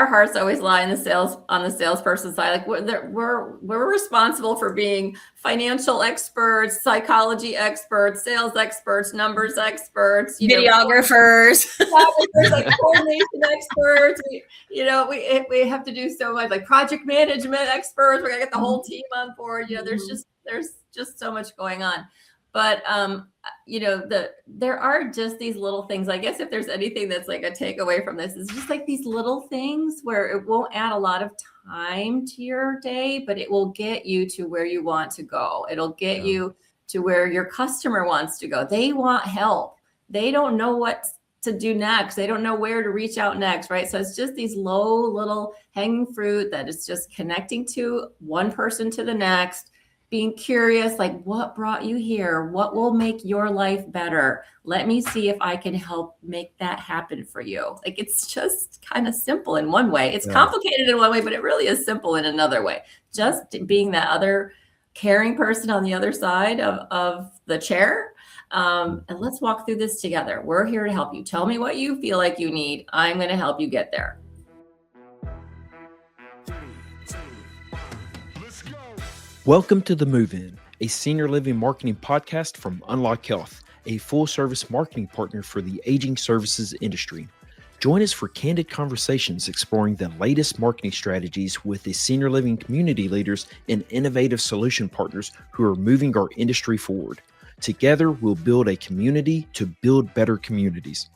our hearts always lie on the salesperson side. Like we're responsible for being financial experts, psychology experts, sales experts, numbers experts, videographers, like coordination experts. We have to do so much, like project management experts. We're gonna get the whole team on board. There's just so much going on. But there are just these little things. I guess if there's anything that's like a takeaway from this, is just like these little things where it won't add a lot of time to your day, but it will get you to where you want to go. It'll get you to where your customer wants to go. They want help. They don't know what to do next. They don't know where to reach out next, right? So it's just these low little hanging fruit that is just connecting to one person to the next, being curious, like what brought you here? What will make your life better? Let me see if I can help make that happen for you. Like it's just kind of simple in one way. It's complicated in one way, but it really is simple in another way. Just being that other caring person on the other side of the chair. And let's walk through this together. We're here to help you. Tell me what you feel like you need. I'm going to help you get there. Welcome to The Move-In, a senior living marketing podcast from Unlock Health, a full-service marketing partner for the aging services industry. Join us for candid conversations exploring the latest marketing strategies with the senior living community leaders and innovative solution partners who are moving our industry forward. Together, we'll build a community to build better communities.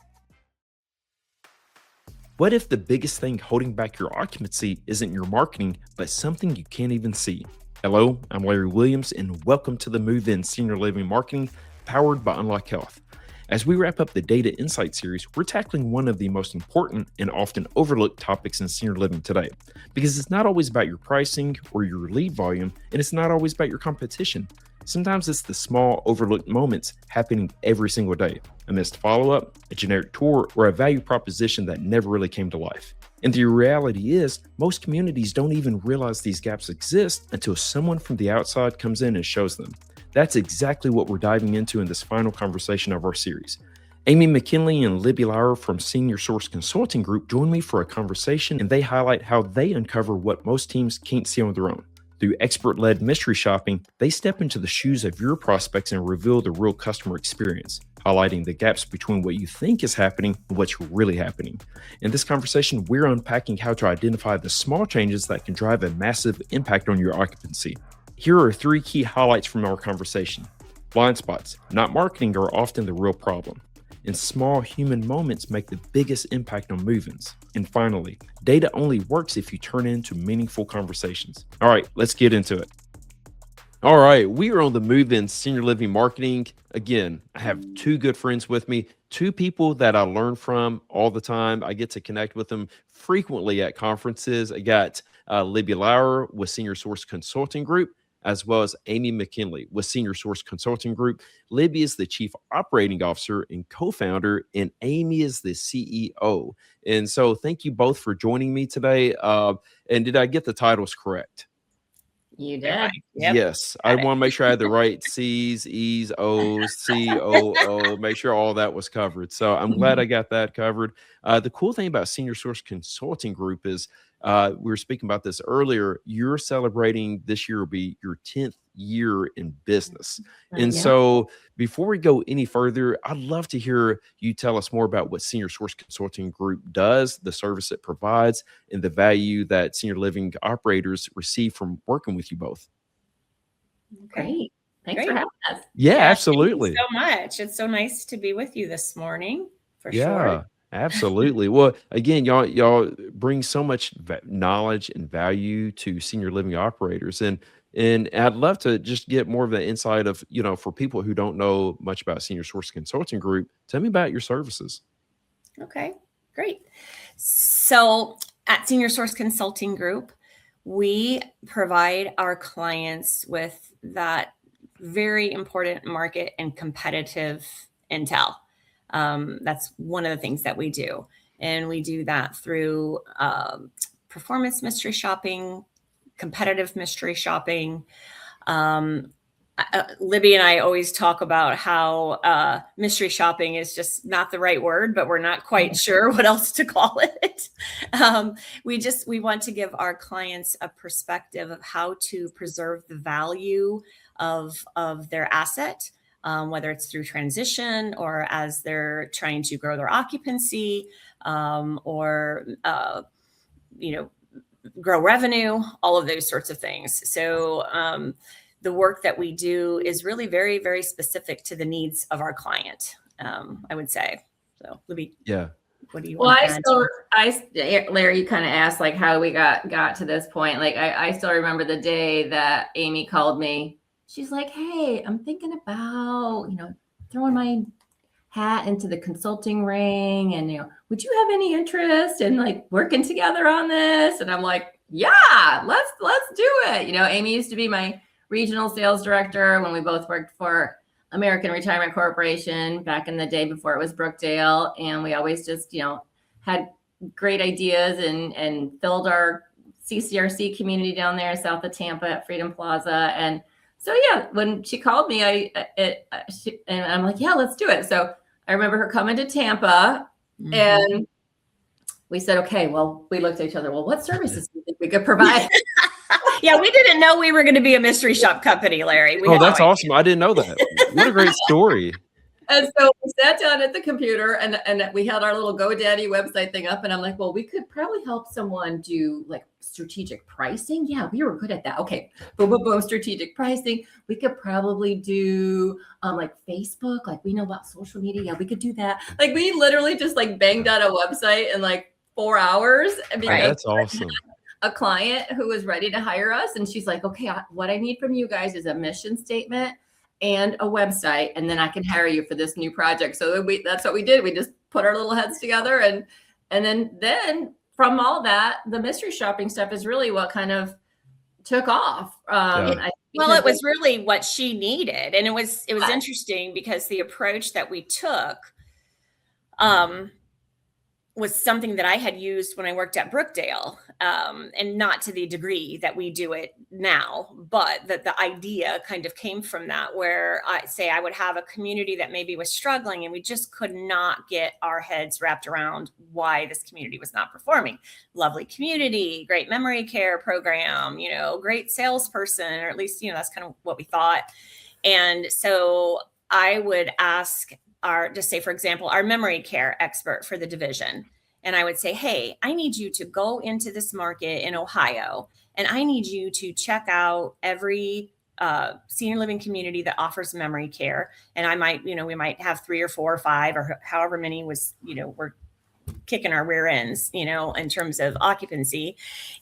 What if the biggest thing holding back your occupancy isn't your marketing, but something you can't even see? Hello, I'm Larry Williams, and welcome to the Move-In Senior Living Marketing powered by Unlock Health. As we wrap up the Data Insight series, we're tackling one of the most important and often overlooked topics in senior living today, because it's not always about your pricing or your lead volume, and it's not always about your competition. Sometimes it's the small, overlooked moments happening every single day, a missed follow-up, a generic tour, or a value proposition that never really came to life. And the reality is, most communities don't even realize these gaps exist until someone from the outside comes in and shows them. That's exactly what we're diving into in this final conversation of our series. Amy McKinley and Libby Lauer from Senior Source Consulting Group join me for a conversation, and they highlight how they uncover what most teams can't see on their own. Through expert-led mystery shopping, they step into the shoes of your prospects and reveal the real customer experience, highlighting the gaps between what you think is happening and what's really happening. In this conversation, we're unpacking how to identify the small changes that can drive a massive impact on your occupancy. Here are 3 key highlights from our conversation. Blind spots, not marketing, are often the real problem, and small human moments make the biggest impact on move-ins. And finally, data only works if you turn it into meaningful conversations. All right, let's get into it. All right, we are on the Move-In Senior Living Marketing. Again, I have 2 good friends with me, 2 people that I learn from all the time. I get to connect with them frequently at conferences. I got Libby Lauer with Senior Source Consulting Group, as well as Amy McKinley with Senior Source Consulting Group. Libby is the Chief Operating Officer and co-founder, and Amy is the CEO. And so thank you both for joining me today. And did I get the titles correct? You did. Yep. Yes. I want to make sure I had the right C's, E's, O's, COO, make sure all that was covered. So I'm glad I got that covered. The cool thing about Senior Source Consulting Group is we were speaking about this earlier. You're celebrating this year will be your 10th year in business. And so before we go any further, I'd love to hear you tell us more about what Senior Source Consulting Group does, the service it provides, and the value that senior living operators receive from working with you both. Great. Thanks for having us. Yeah, absolutely. Thank you so much. It's so nice to be with you this morning, for sure. Absolutely. Well, again, y'all bring so much knowledge and value to senior living operators, and I'd love to just get more of the insight of, for people who don't know much about Senior Source Consulting Group. Tell me about your services. Okay, great. So at Senior Source Consulting Group, we provide our clients with that very important market and competitive intel. That's one of the things that we do. And we do that through performance mystery shopping, competitive mystery shopping, Libby and I always talk about how mystery shopping is just not the right word, but we're not quite sure what else to call it. We want to give our clients a perspective of how to preserve the value of their asset, whether it's through transition or as they're trying to grow their occupancy, or grow revenue, all of those sorts of things. So the work that we do is really very, very specific to the needs of our client, I would say. So, Libby, what do you want to add? Larry, you kind of asked like how we got to this point. Like I still remember the day that Amy called me. She's like, "Hey, I'm thinking about, throwing my hat into the consulting ring, and would you have any interest in like working together on this?" And I'm like, "Yeah, let's do it." Amy used to be my regional sales director when we both worked for American Retirement Corporation back in the day before it was Brookdale. And we always just, had great ideas and filled our CCRC community down there south of Tampa at Freedom Plaza. And so, yeah, when she called me, and I'm like, "Yeah, let's do it." So I remember her coming to Tampa, and we said, "Okay, well," we looked at each other. "Well, what services do you think we could provide?" Yeah, we didn't know we were going to be a mystery shop company, Larry. That's awesome. I didn't know that. What a great story. And so we sat down at the computer and we had our little GoDaddy website thing up. And I'm like, "Well, we could probably help someone do like strategic pricing." Yeah, we were good at that. Okay. Boom, boom, boom, strategic pricing. We could probably do like Facebook. Like we know about social media. Yeah, we could do that. Like we literally just like banged out a website in like 4 hours. That's awesome. A client who was ready to hire us. And she's like, "Okay, what I need from you guys is a mission statement and a website, and then I can hire you for this new project." So that's what we did. We just put our little heads together. And then from all that, the mystery shopping stuff is really what kind of took off. It was really what she needed. And it was interesting because the approach that we took, was something that I had used when I worked at Brookdale, and not to the degree that we do it now, but that the idea kind of came from that, where I would have a community that maybe was struggling and we just could not get our heads wrapped around why this community was not performing. Lovely community, great memory care program, great salesperson, or at least, that's kind of what we thought. And so I would ask for example, our memory care expert for the division. And I would say, "Hey, I need you to go into this market in Ohio, and I need you to check out every senior living community that offers memory care. And I might, we might have 3 or 4 or 5 or however many was, we're kicking our rear ends, in terms of occupancy."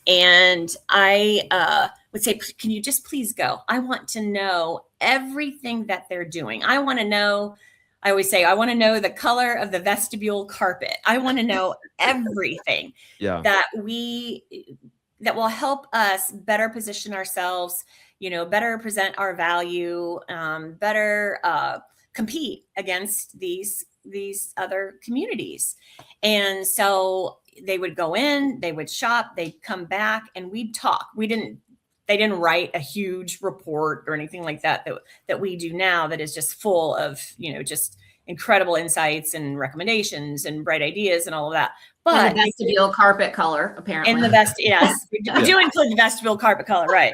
And I would say, "Can you just please go? I want to know everything that they're doing. I want to know." I always say, "I want to know the color of the vestibule carpet. I want to know everything that will help us better position ourselves, better present our value, better compete against these other communities." And so they would go in, they would shop, they'd come back, and we'd talk. They didn't write a huge report or anything like that we do now that is just full of, just incredible insights and recommendations and bright ideas and all of that. But and the vestibule carpet color, apparently. And yes, we do include the vestibule carpet color, right?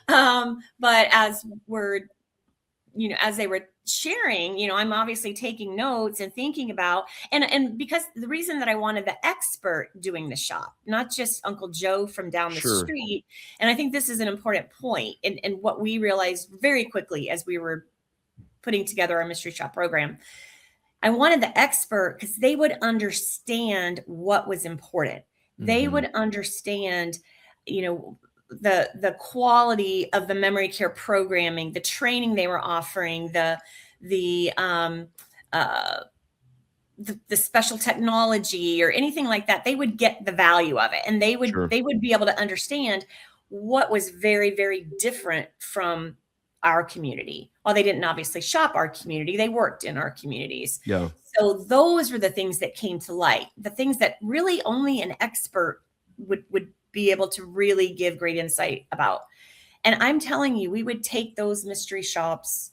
But as they were sharing, I'm obviously taking notes and thinking about, and because the reason that I wanted the expert doing the shop, not just Uncle Joe from down the street. And I think this is an important point. And what we realized very quickly as we were putting together our mystery shop program, I wanted the expert because they would understand what was important. They would understand, the quality of the memory care programming, the training they were offering, the special technology or anything like that. They would get the value of it, and they would be able to understand what was very, very different from our community. While they didn't obviously shop our community, they worked in our communities. Yeah. So those were the things that came to light, the things that really only an expert would be able to really give great insight about. And I'm telling you, we would take those mystery shops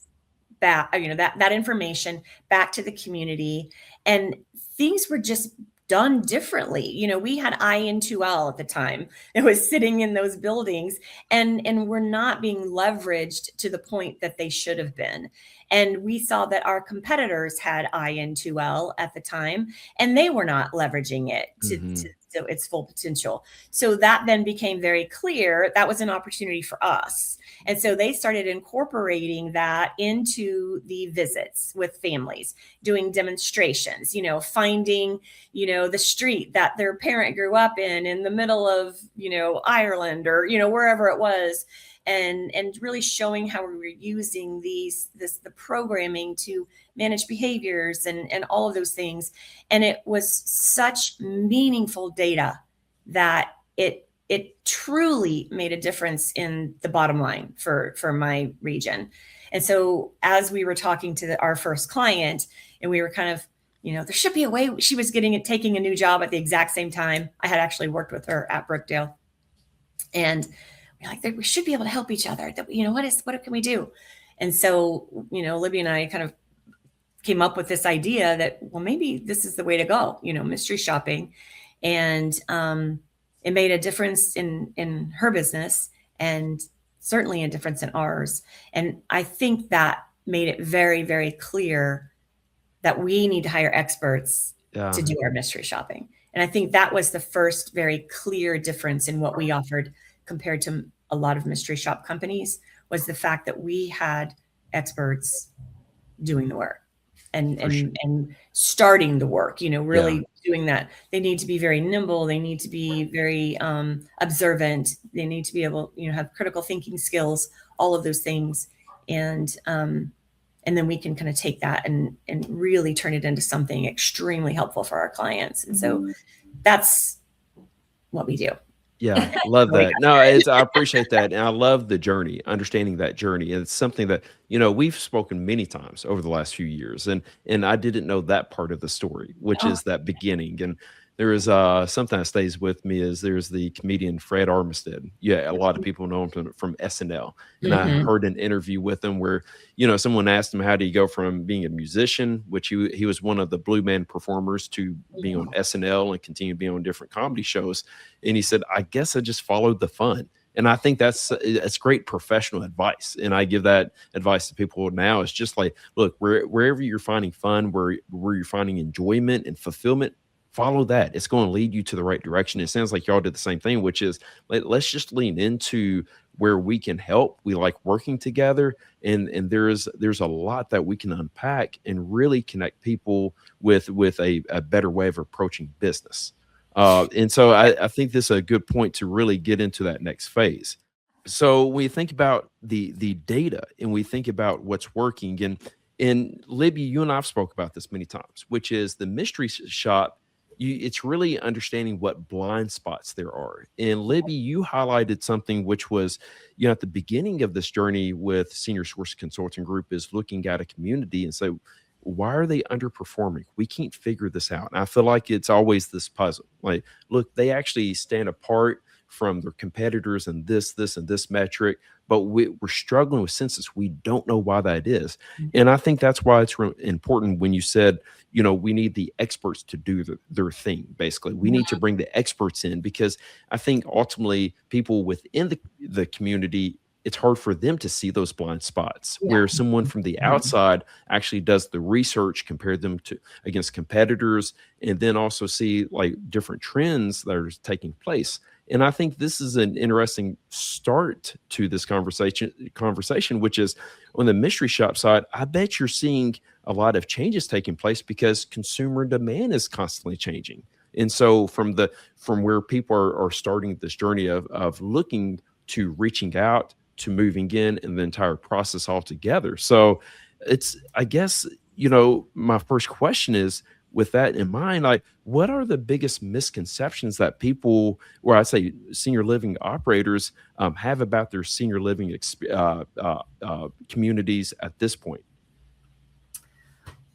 back, that information back to the community, and things were just done differently. We had IN2L at the time that was sitting in those buildings, and were not being leveraged to the point that they should have been. And we saw that our competitors had IN2L at the time, and they were not leveraging it to its full potential. So that then became very clear that was an opportunity for us. And so they started incorporating that into the visits with families, doing demonstrations, finding, the street that their parent grew up in the middle of, Ireland or, wherever it was. And really showing how we were using the programming to manage behaviors and all of those things. And it was such meaningful data that it truly made a difference in the bottom line for my region. And so as we were talking to our first client, and we were kind of, there should be a way. She was taking a new job at the exact same time. I had actually worked with her at Brookdale, and we're like, we should be able to help each other. That, what can we do? And so, Libby and I kind of came up with this idea that, well, maybe this is the way to go, mystery shopping. And it made a difference in her business, and certainly a difference in ours. And I think that made it very, very clear that we need to hire experts to do our mystery shopping. And I think that was the first very clear difference in what we offered compared to a lot of mystery shop companies, was the fact that we had experts doing the work and starting the work, really doing that. They need to be very nimble. They need to be very observant. They need to be able, have critical thinking skills, all of those things. And then we can kind of take that and really turn it into something extremely helpful for our clients. And so that's what we do. Yeah, love that. No, I appreciate that. And I love the journey, understanding that journey. And it's something that, we've spoken many times over the last few years. And I didn't know that part of the story, which is that beginning. And there is something that stays with me is there's the comedian Fred Armistead. Yeah, a lot of people know him from SNL. And I heard an interview with him where, someone asked him, how do you go from being a musician, which he was one of the Blue Man performers, to being on SNL and continue being on different comedy shows. And he said, I guess I just followed the fun. And I think that's great professional advice. And I give that advice to people now. It's just like, look, wherever you're finding fun, where you're finding enjoyment and fulfillment, follow that. It's going to lead you to the right direction. It sounds like y'all did the same thing, which is let's just lean into where we can help. We like working together, and there's a lot that we can unpack and really connect people with a better way of approaching business. And so I think this is a good point to really get into that next phase. So we think about the data, and we think about what's working. And Libby, you and I've spoke about this many times, which is the mystery shop. It's really understanding what blind spots there are. And Libby, you highlighted something which was, at the beginning of this journey with Senior Source Consulting Group, is looking at a community and say, why are they underperforming? We can't figure this out. And I feel like it's always this puzzle. Like, look, they actually stand apart from their competitors in this and this metric, but we're struggling with census. We don't know why that is. And I think that's why it's important when you said, we need the experts to do their thing. Basically, we need to bring the experts in, because I think ultimately people within the community, it's hard for them to see those blind spots, where someone from the outside actually does the research, compare them against competitors, and then also see like different trends that are taking place. And I think this is an interesting start to this conversation, which is on the mystery shop side. I bet you're seeing a lot of changes taking place because consumer demand is constantly changing. And so from where people are starting this journey of looking to reaching out to moving in, and the entire process altogether. So it's, I guess, my first question is, with that in mind, like, what are the biggest misconceptions that people, or I say senior living operators, have about their senior living communities at this point?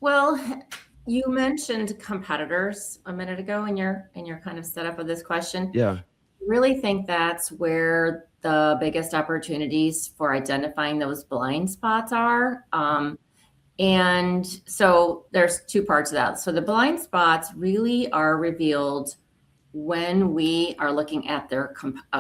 Well, you mentioned competitors a minute ago in your kind of setup of this question. Yeah. really think that's where the biggest opportunities for identifying those blind spots are. And so there's two parts of that. So the blind spots really are revealed when we are looking at their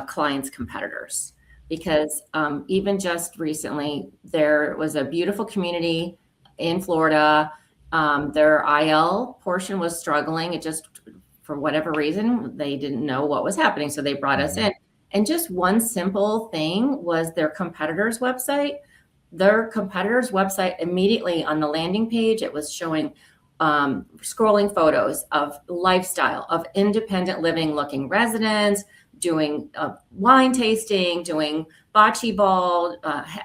clients' competitors. Because even just recently, there was a beautiful community in Florida. Their IL portion was struggling. It just, for whatever reason, they didn't know what was happening. So they brought us in. And just one simple thing was their competitor's website. Their competitor's website, immediately on the landing page, it was showing scrolling photos of lifestyle, of independent living looking residents, doing wine tasting, doing bocce ball,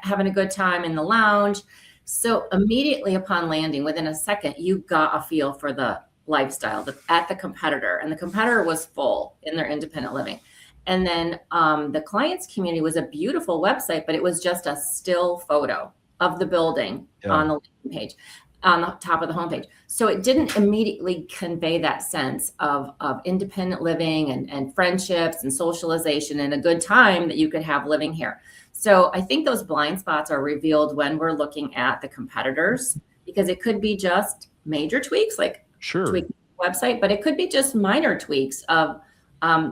having a good time in the lounge. So immediately upon landing, within a second, you got a feel for the lifestyle at the competitor. And the competitor was full in their independent living. And then the clients community was a beautiful website, but it was just a still photo of the building on the landing page, on the top of the homepage. So it didn't immediately convey that sense of independent living and friendships and socialization and a good time that you could have living here. So I think those blind spots are revealed when we're looking at the competitors, because it could be just major tweaks, like tweaking the website, but it could be just minor tweaks of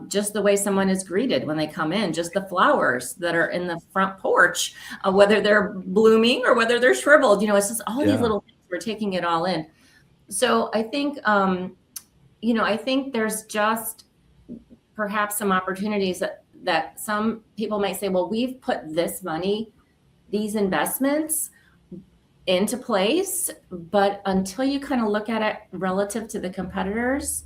just the way someone is greeted when they come in, just the flowers that are in the front porch, whether they're blooming or whether they're shriveled. It's just all these little things. We're taking it all in. So I think, I think there's just perhaps some opportunities that some people might say, well, we've put this money, these investments into place, but until you kind of look at it relative to the competitors,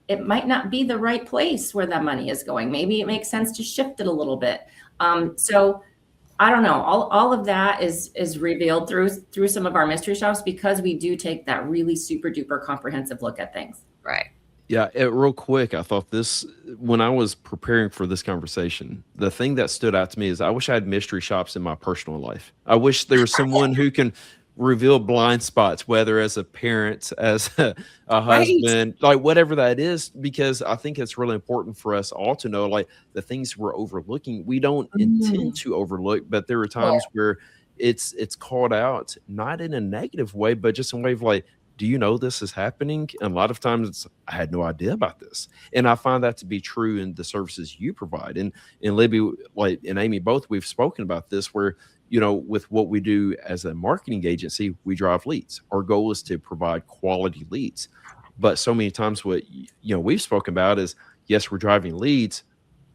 it might not be the right place where that money is going. Maybe it makes sense to shift it a little bit. So I don't know. All of that is revealed through some of our mystery shops, because we do take that really super duper comprehensive look at things. Right. Yeah, real quick, I thought this, when I was preparing for this conversation, the thing that stood out to me is I wish I had mystery shops in my personal life. I wish there was someone who can reveal blind spots, whether as a parent, as a husband, like whatever that is, because I think it's really important for us all to know, like, the things we're overlooking, we don't intend to overlook, but there are times where it's called out, not in a negative way, but just in a way of like, do you know this is happening? And a lot of times I had no idea about this. And I find that to be true in the services you provide. And Libby, like, and Amy, both, we've spoken about this, where, with what we do as a marketing agency, we drive leads. Our goal is to provide quality leads. But so many times what, we've spoken about is, yes, we're driving leads,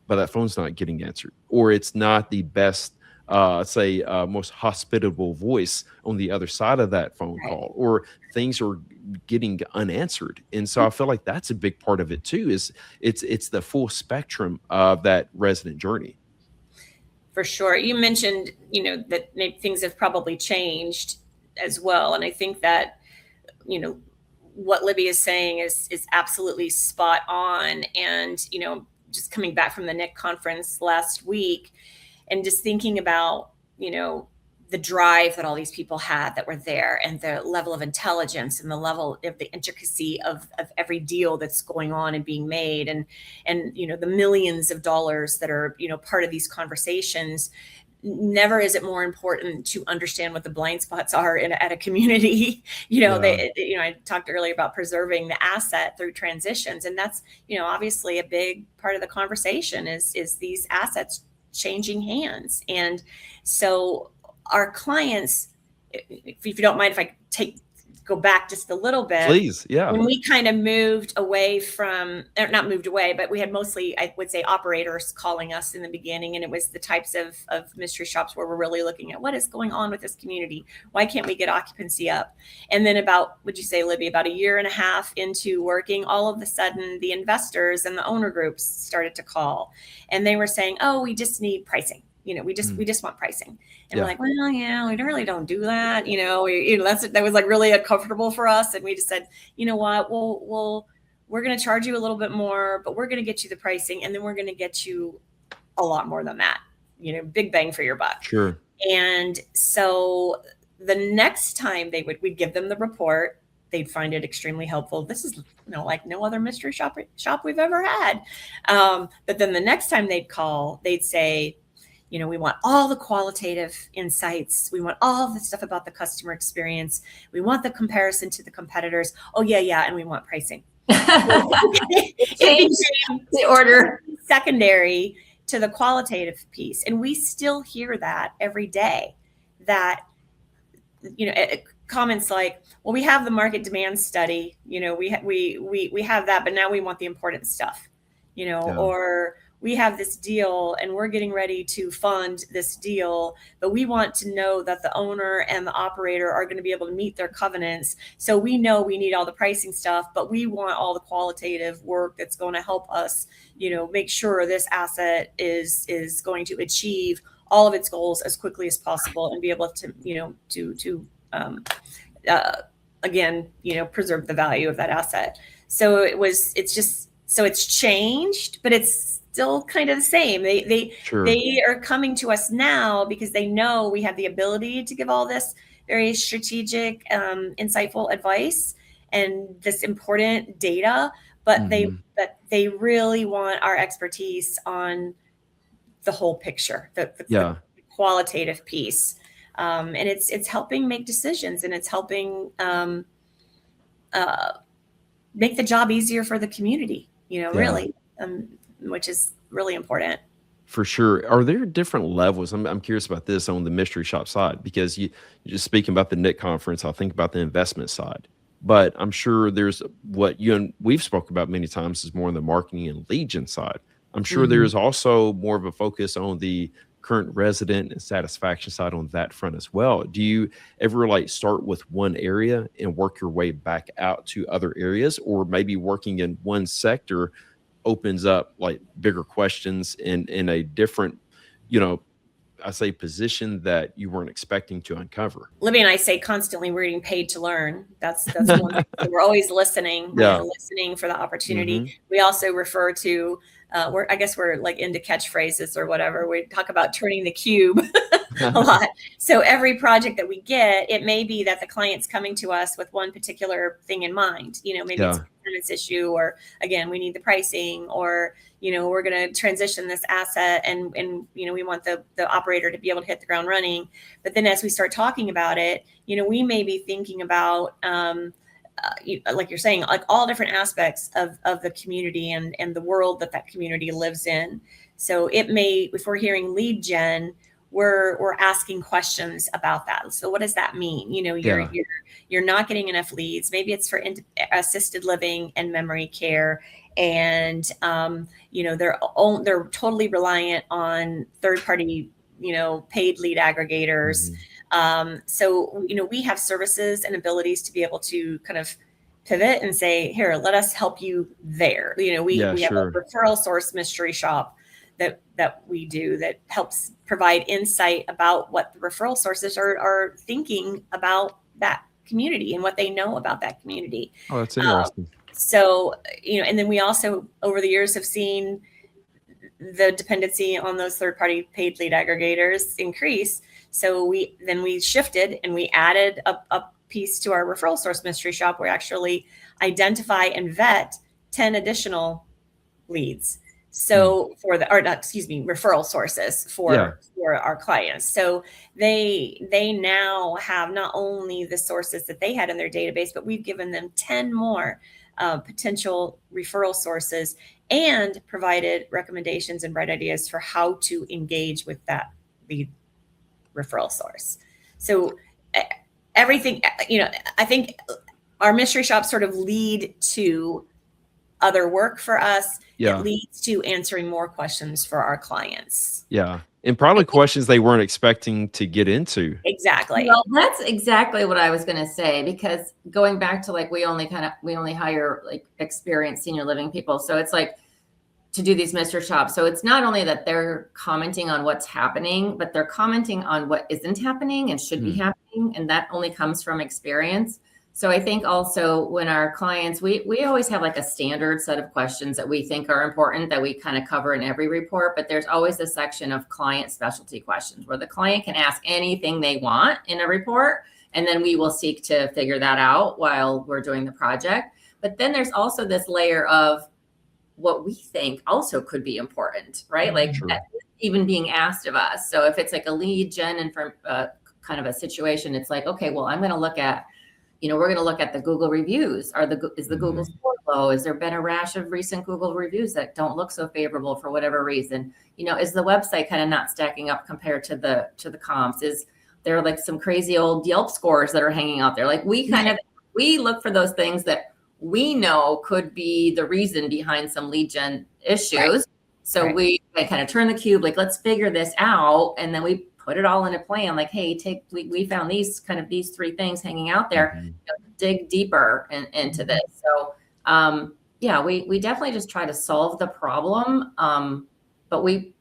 but that phone's not getting answered, or it's not the best, most hospitable voice on the other side of that phone call, or things are getting unanswered. And so I feel like that's a big part of it too, is it's the full spectrum of that resident journey. For sure. You mentioned, that things have probably changed as well. And I think that, what Libby is saying is absolutely spot on. And, just coming back from the NIC conference last week and just thinking about, the drive that all these people had that were there, and the level of intelligence and the level of the intricacy of every deal that's going on and being made, and the millions of dollars that are, part of these conversations. Never is it more important to understand what the blind spots are at a community. I talked earlier about preserving the asset through transitions. And that's, obviously a big part of the conversation is these assets changing hands. And so our clients, if you don't mind, if I go back just a little bit. Please, yeah. When we kind of moved away from, not moved away, but we had mostly, I would say, operators calling us in the beginning. And it was the types of mystery shops where we're really looking at what is going on with this community. Why can't we get occupancy up? And then about, would you say, Libby, about a year and a half into working, all of a sudden the investors and the owner groups started to call. And they were saying, oh, we just need pricing. We just want pricing. And we're like, well, we really don't do that. That was like really uncomfortable for us. And we just said, you know what, we're going to charge you a little bit more, but we're going to get you the pricing. And then we're going to get you a lot more than that, big bang for your buck. Sure. And so the next time we'd give them the report, they'd find it extremely helpful. This is, like no other mystery shop we've ever had. But then the next time they'd call, they'd say, we want all the qualitative insights. We want all the stuff about the customer experience. We want the comparison to the competitors. Oh yeah. And we want pricing. It became the order secondary to the qualitative piece. And we still hear that every day, that, comments like, well, we have the market demand study, we have that, but now we want the important stuff, or we have this deal and we're getting ready to fund this deal, but we want to know that the owner and the operator are going to be able to meet their covenants. So we know we need all the pricing stuff, but we want all the qualitative work that's going to help us, make sure this asset is going to achieve all of its goals as quickly as possible and be able to, again, preserve the value of that asset. So it's changed, but it's still kind of the same. They are coming to us now because they know we have the ability to give all this very strategic, insightful advice and this important data, but they really want our expertise on the whole picture, the qualitative piece. And it's helping make decisions, and it's helping make the job easier for the community, really, which is really important. For sure. Are there different levels? I'm curious about this on the mystery shop side, because you're just speaking about the NIC conference. I'll think about the investment side, but I'm sure there's what you and we've spoken about many times is more on the marketing and lead gen side. I'm sure there's also more of a focus on the current resident and satisfaction side on that front as well. Do you ever start with one area and work your way back out to other areas, or maybe working in one sector opens up bigger questions in a different, I say position that you weren't expecting to uncover? Libby and I say constantly we're getting paid to learn. That's one thing. So we're always listening, listening for the opportunity. We also refer to, we're into catchphrases or whatever. We talk about turning the cube a lot. So every project that we get, it may be that the client's coming to us with one particular thing in mind. Maybe it's a performance issue, or again, we need the pricing, or we're going to transition this asset and we want the operator to be able to hit the ground running. But then as we start talking about it, we may be thinking about like you're saying, all different aspects of the community and the world that community lives in. So it may, if we're hearing lead gen, we're asking questions about that. So what does that mean? You're not getting enough leads. Maybe it's for assisted living and memory care, and they're totally reliant on third-party paid lead aggregators. So we have services and abilities to be able to kind of pivot and say, here, let us help you there. We have a referral source mystery shop that we do that helps provide insight about what the referral sources are thinking about that community and what they know about that community. Oh, that's interesting. So, and then we also over the years have seen the dependency on those third-party paid lead aggregators increase. So we shifted and we added a piece to our referral source mystery shop where we actually identify and vet 10 additional leads. So referral sources for our clients. So they now have not only the sources that they had in their database, but we've given them 10 more potential referral sources and provided recommendations and bright ideas for how to engage with that lead referral source. So everything, I think our mystery shops sort of lead to other work for us. It leads to answering more questions for our clients. Yeah. And probably questions they weren't expecting to get into. Exactly. Well, that's exactly what I was going to say, because going back to we only hire experienced senior living people. So it's to do these mystery shops. So it's not only that they're commenting on what's happening, but they're commenting on what isn't happening and should be happening. And that only comes from experience. So I think also when our clients, we always have a standard set of questions that we think are important that we kind of cover in every report, but there's always a section of client specialty questions where the client can ask anything they want in a report And then we will seek to figure that out while we're doing the project. But then there's also this layer of what we think also could be important, right? Like even being asked of us. So if it's like a lead gen and from kind of a situation, it's like, okay, well, I'm going to look at, we're going to look at the Google reviews. Is the Google score low? Has there been a rash of recent Google reviews that don't look so favorable for whatever reason? Is the website kind of not stacking up compared to the comps? Is there like some crazy old Yelp scores that are hanging out there? Like we look for those things that we know could be the reason behind some lead gen issues. Right. So we kind of turn the cube, like, let's figure this out. And then we put it all in a plan. Like, hey, we found these 3 things hanging out there, dig deeper into this. So, we definitely just try to solve the problem. But we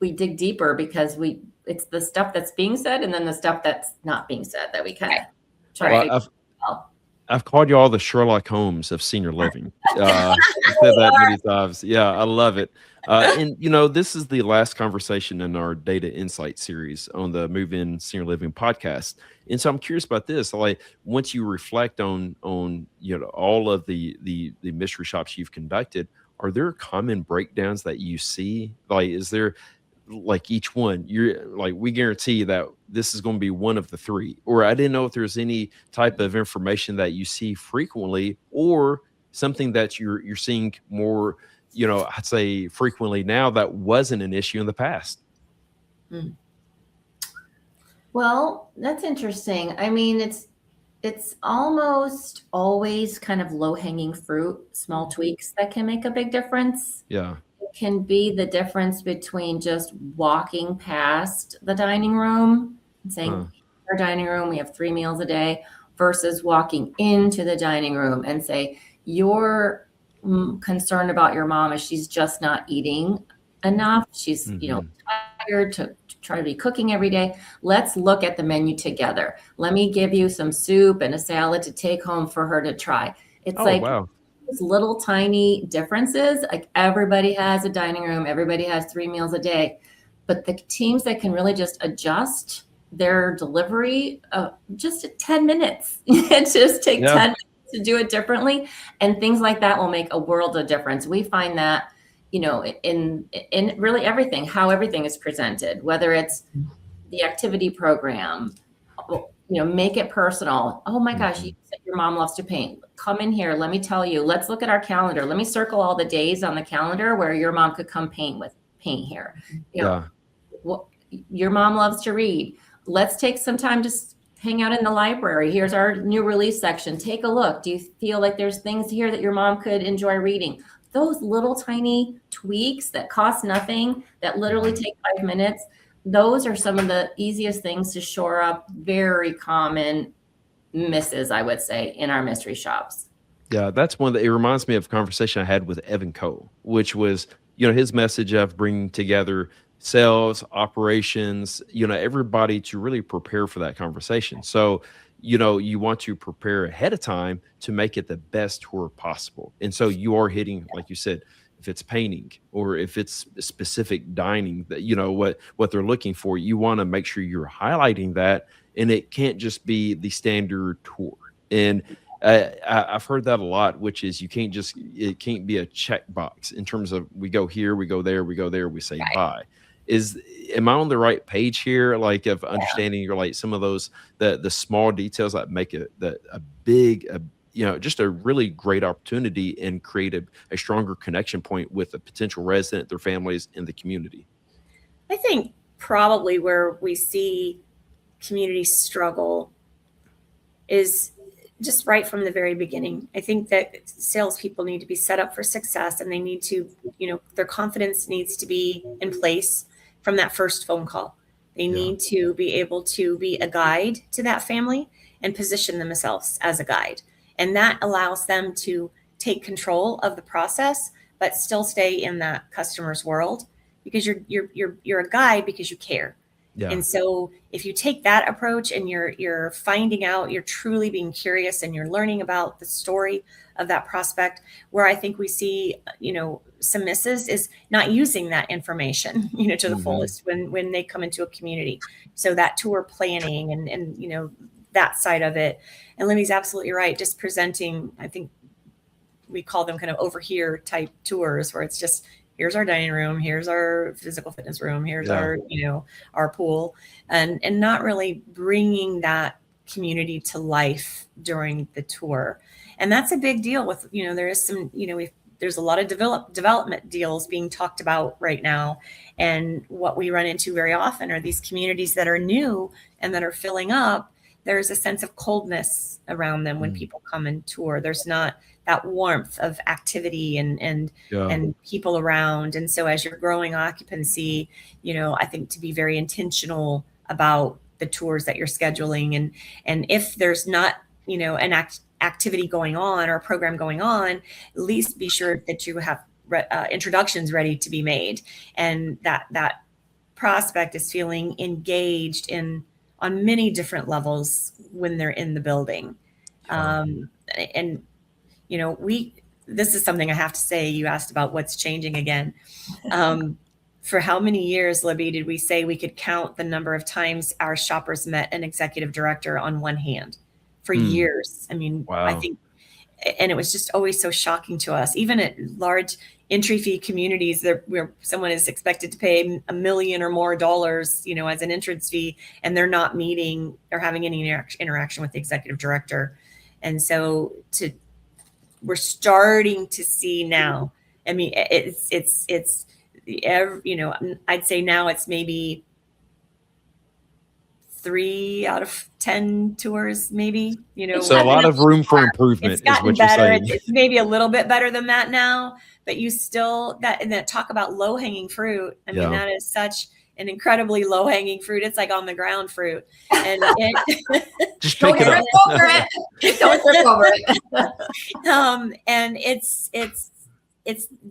dig deeper because it's the stuff that's being said and then the stuff that's not being said that we kind of try to figure out. I've called you all the Sherlock Holmes of senior living. I've said that many times. Yeah, I love it. And this is the last conversation in our Data Insight series on the Move In Senior Living podcast. And so I'm curious about this. Like, once you reflect on all of the mystery shops you've conducted, are there common breakdowns that you see? Like, is there like each one you're like, we guarantee that this is going to be one of the 3, or I didn't know if there's any type of information that you see frequently or something that you're seeing more, I'd say frequently now that wasn't an issue in the past. Well, that's interesting. I mean, it's almost always kind of low-hanging fruit, small tweaks that can make a big difference. Yeah. Can be the difference between just walking past the dining room and saying, our dining room, we have 3 meals a day, versus walking into the dining room and say, you're concerned about your mom as she's just not eating enough. She's, tired to try to be cooking every day. Let's look at the menu together. Let me give you some soup and a salad to take home for her to try. It's wow. Little tiny differences. Like, everybody has a dining room, everybody has 3 meals a day, but the teams that can really just adjust their delivery just 10 minutes, just take 10 minutes to do it differently, and things like that will make a world of difference. We find that in really everything, how everything is presented, whether it's the activity program, make it personal. Oh my gosh, you said your mom loves to paint. Come in here. Let me tell you, let's look at our calendar. Let me circle all the days on the calendar where your mom could come paint here. Your mom loves to read. Let's take some time to hang out in the library. Here's our new release section. Take a look. Do you feel like there's things here that your mom could enjoy reading? Those little tiny tweaks that cost nothing, that literally take 5 minutes, those are some of the easiest things to shore up very common misses, I would say, in our mystery shops. Yeah, that's one that it reminds me of a conversation I had with Evan Cole, which was, his message of bringing together sales, operations, everybody to really prepare for that conversation. So, you want to prepare ahead of time to make it the best tour possible. And so you are hitting, like you said, if it's painting or if it's specific dining that, what they're looking for, you want to make sure you're highlighting that. And it can't just be the standard tour. And I've heard that a lot, which is it can't be a checkbox in terms of we go here, we go there, we say bye. Am I on the right page here? Like, of understanding your, like, some of those, the small details that make a big, just a really great opportunity and create a stronger connection point with a potential resident, their families, and the community. I think probably where we see community struggle is just right from the very beginning. I think that salespeople need to be set up for success, and they need to, their confidence needs to be in place from that first phone call. They need to be able to be a guide to that family and position themselves as a guide. And that allows them to take control of the process, but still stay in that customer's world, because you're a guide because you care. Yeah. And so if you take that approach and you're finding out, you're truly being curious and you're learning about the story of that prospect, where I think we see, some misses is not using that information, to the fullest when they come into a community. So that tour planning and that side of it. And Libby's absolutely right. Just presenting, I think we call them kind of over here type tours, where it's just, here's our dining room, here's our physical fitness room, here's our, our pool, and not really bringing that community to life during the tour. And that's a big deal with, there is some, there's a lot of development deals being talked about right now. And what we run into very often are these communities that are new and that are filling up. There's a sense of coldness around them when people come and tour. There's not that warmth of activity and people around. And so as you're growing occupancy, I think to be very intentional about the tours that you're scheduling. And if there's not, an activity going on or a program going on, at least be sure that you have introductions ready to be made, and that prospect is feeling engaged on many different levels when they're in the building. And this is something I have to say. You asked about what's changing again. For how many years, Libby, did we say we could count the number of times our shoppers met an executive director on one hand? For years. I mean, wow. I think, and it was just always so shocking to us, even at large entry fee communities where someone is expected to pay $1 million or more as an entrance fee, and they're not meeting or having any interaction with the executive director. And so we're starting to see now, I mean, it's I'd say now it's maybe 3 out of 10 tours, maybe, So a lot of room for improvement. It's gotten better. It's maybe a little bit better than that now, but you still, and that talk about low hanging fruit. I mean, that is such an incredibly low hanging fruit. It's like on the ground fruit. And just pick it up. Don't trip over it. And it's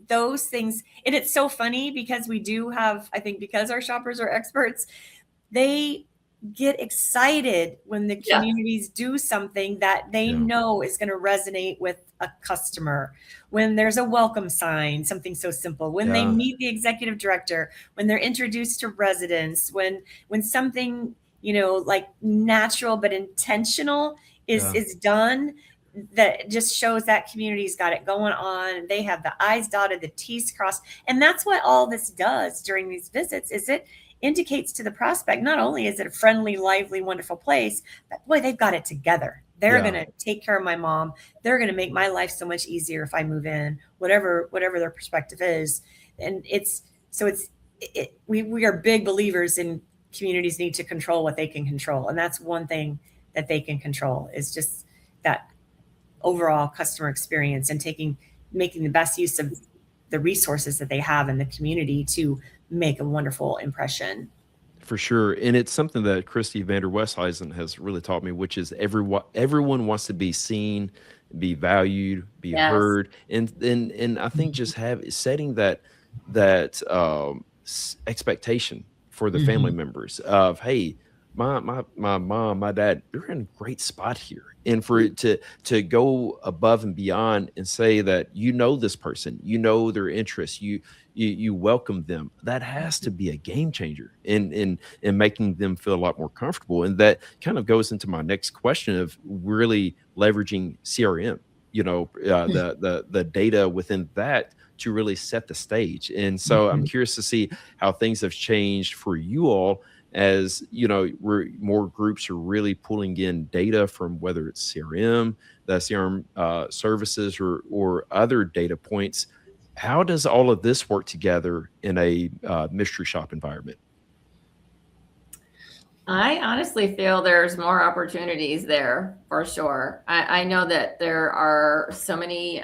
those things. And it's so funny because we do have, I think because our shoppers are experts, they get excited when the communities do something that they know is going to resonate with a customer. When there's a welcome sign, something so simple, when they meet the executive director, when they're introduced to residents, when something, like natural but intentional is done, that just shows that community's got it going on. They have the I's dotted, the T's crossed. And that's what all this does during these visits, is it indicates to the prospect, not only is it a friendly, lively, wonderful place, but boy, they've got it together. They're going to take care of my mom. They're going to make my life so much easier if I move in, whatever their perspective is. And we are big believers in communities need to control what they can control. And that's one thing that they can control, is just that overall customer experience and making the best use of the resources that they have in the community to make a wonderful impression. For sure. And it's something that Christy Vander Westhuizen has really taught me, which is everyone wants to be seen, be valued, be heard. And I think just setting that expectation for the family members of, hey, my mom, my dad, they're in a great spot here. And for it to go above and beyond and say that, this person, their interests, you welcome them, that has to be a game changer in making them feel a lot more comfortable. And that kind of goes into my next question of really leveraging CRM, the data within that to really set the stage. And so I'm curious to see how things have changed for you all, as more groups are really pulling in data from whether it's CRM, the CRM services, or other data points. How does all of this work together in a mystery shop environment? I honestly feel there's more opportunities there for sure. I know that there are so many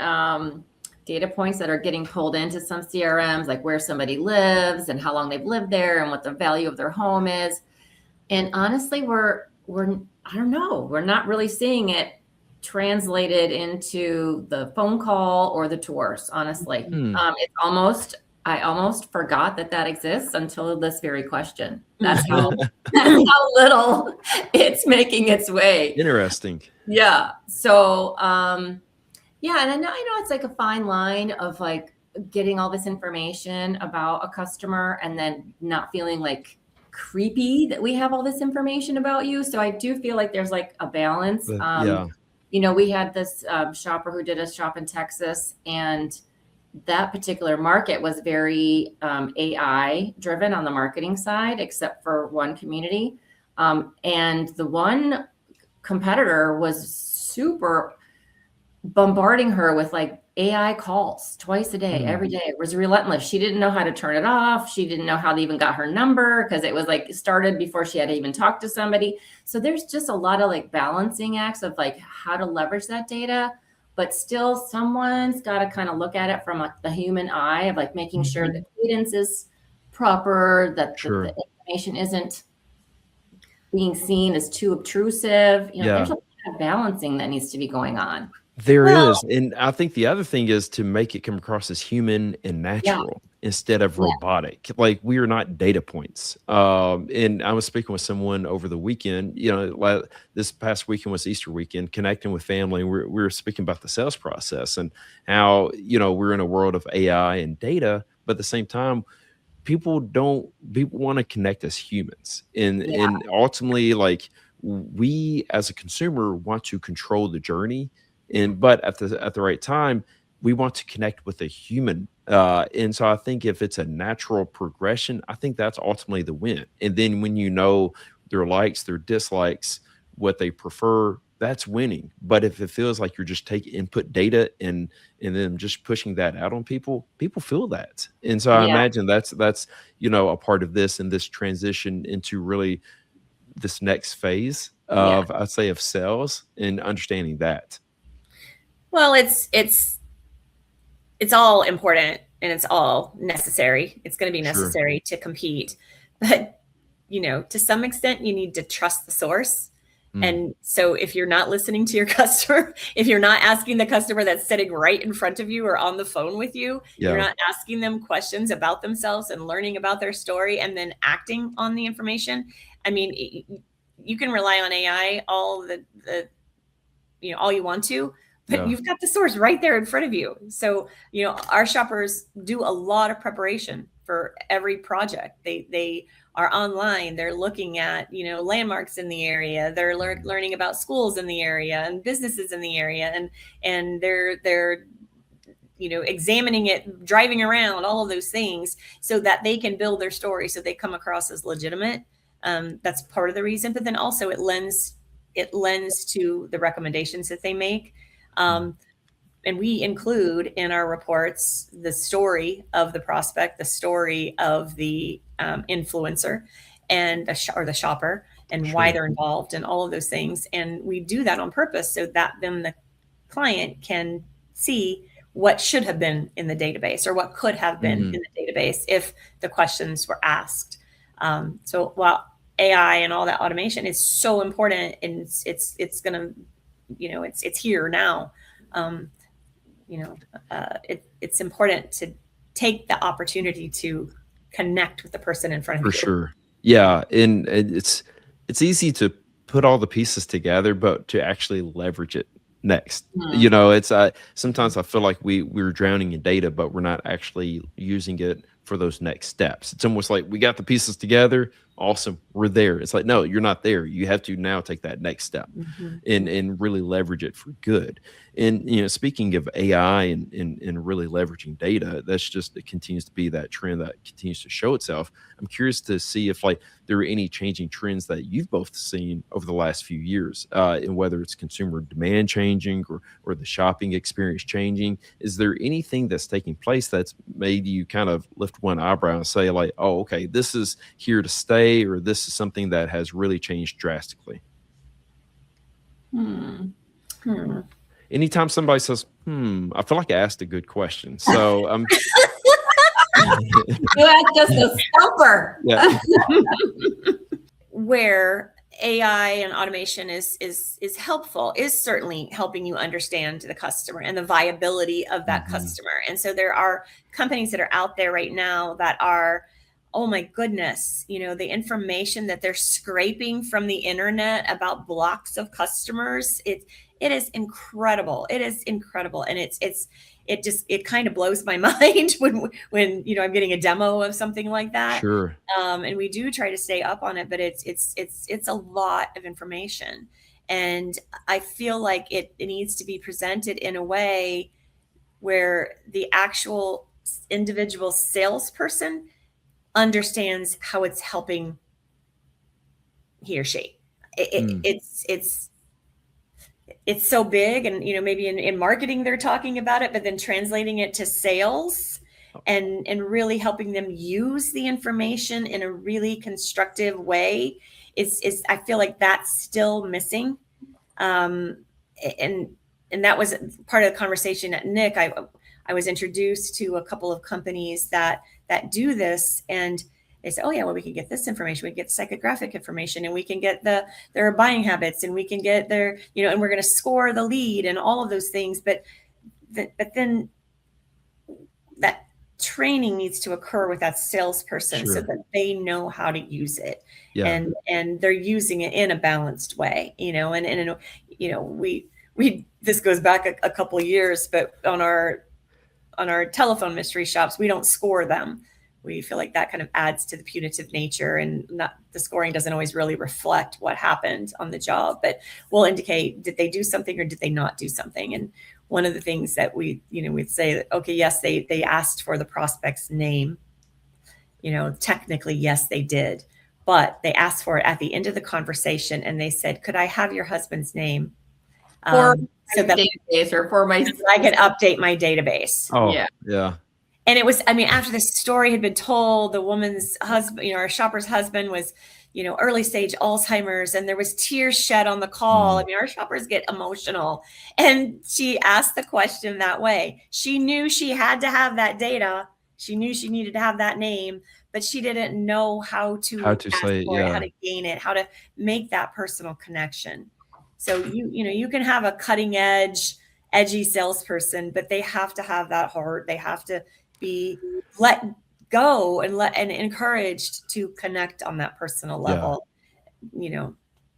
data points that are getting pulled into some CRMs, like where somebody lives and how long they've lived there and what the value of their home is. And honestly, we're I don't know, we're not really seeing it translated into the phone call or the tours, honestly. I almost forgot that exists until this very question. That's how little it's making its way. Interesting. Yeah. So, and I know it's like a fine line of like getting all this information about a customer and then not feeling like creepy that we have all this information about you. So I do feel like there's like a balance. Yeah. We had this shopper who did a shop in Texas, and that particular market was very AI driven on the marketing side, except for one community. And the one competitor was super bombarding her with like AI calls twice a day, every day. It was relentless. She didn't know how to turn it off. She didn't know how they even got her number, because it was like started before she had to even talk to somebody. So there's just a lot of like balancing acts of like how to leverage that data, but still someone's got to kind of look at it from the human eye of like making sure the cadence is proper, that the information isn't being seen as too obtrusive. There's a lot of balancing that needs to be going on. There is. And I think the other thing is to make it come across as human and natural instead of robotic. Like, we are not data points. And I was speaking with someone over the weekend, this past weekend was Easter weekend, connecting with family. We were speaking about the sales process and how, we're in a world of AI and data, but at the same time, people want to connect as humans. And ultimately, like, we as a consumer want to control the journey. But at the right time, we want to connect with a human. And so I think if it's a natural progression, I think that's ultimately the win. And then when their likes, their dislikes, what they prefer, that's winning. But if it feels like you're just taking input data and then just pushing that out on people feel that. And so I imagine that's a part of this and this transition into really this next phase of, I'd say, of sales and understanding that. Well, it's all important and it's all necessary. It's going to be necessary to compete. But, to some extent, you need to trust the source. And so if you're not listening to your customer, if you're not asking the customer that's sitting right in front of you or on the phone with you, you're not asking them questions about themselves and learning about their story and then acting on the information. I mean, you can rely on AI all you want to, but you've got the source right there in front of you. So, our shoppers do a lot of preparation for every project. They are online. They're looking at, landmarks in the area. They're learning about schools in the area and businesses in the area. And they're examining it, driving around, all of those things so that they can build their story. So they come across as legitimate. That's part of the reason, but then also it lends to the recommendations that they make. And we include in our reports the story of the prospect, the story of the influencer and or the shopper, and why they're involved and all of those things. And we do that on purpose so that then the client can see what should have been in the database or what could have been in the database if the questions were asked. So while AI and all that automation is so important, and it's gonna, it's here now. It's important to take the opportunity to connect with the person in front of you. For sure. Yeah. And it's easy to put all the pieces together, but to actually leverage it next. It's sometimes I feel like we're drowning in data, but we're not actually using it for those next steps. It's almost like we got the pieces together. Awesome. We're there. It's like, no, you're not there. You have to now take that next step and really leverage it for good. And, speaking of AI and really leveraging data, it continues to be that trend that continues to show itself. I'm curious to see if there are any changing trends that you've both seen over the last few years, and whether it's consumer demand changing or the shopping experience changing. Is there anything that's taking place that's made you kind of lift one eyebrow and say like, oh, okay, this is here to stay, or this is something that has really changed drastically? Anytime somebody says, I feel like I asked a good question. So you asked just a stumper. Yeah. Where AI and automation is helpful, is certainly helping you understand the customer and the viability of that customer. And so there are companies that are out there right now that are, oh my goodness, the information that they're scraping from the internet about blocks of customers, it is incredible. It is incredible. And it's it kind of blows my mind when I'm getting a demo of something like that. Sure. And we do try to stay up on it, but it's a lot of information. And I feel like it needs to be presented in a way where the actual individual salesperson understands how it's helping he or she. It's so big, and maybe in marketing they're talking about it, but then translating it to sales and really helping them use the information in a really constructive way is I feel like that's still missing. And that was part of the conversation at Nick. I was introduced to a couple of companies that do this, and they say, oh yeah, well, we can get this information, we can get psychographic information, and we can get their buying habits, and we can get their, and we're going to score the lead and all of those things. But then that training needs to occur with that salesperson, Sure. so that they know how to use it. Yeah. And they're using it in a balanced way, and we this goes back a couple of years, but on our telephone mystery shops, we don't score them. We feel like that kind of adds to the punitive nature, and the scoring doesn't always really reflect what happened on the job, but we'll indicate, did they do something or did they not do something? And one of the things that we'd say that, okay, yes, they asked for the prospect's name. Technically, yes, they did, but they asked for it at the end of the conversation, and they said, could I have your husband's name? For so that database or for my, I could update my database. Oh, Yeah. yeah. And it was, after the story had been told, the woman's husband, our shopper's husband was, early stage Alzheimer's, and there was tears shed on the call. Our shoppers get emotional. And she asked the question that way. She knew she had to have that data. She knew she needed to have that name, but she didn't know how to say it, yeah. how to gain it, how to make that personal connection. So you can have a cutting edgy salesperson, but they have to have that heart. They have to be let go and encouraged to connect on that personal level.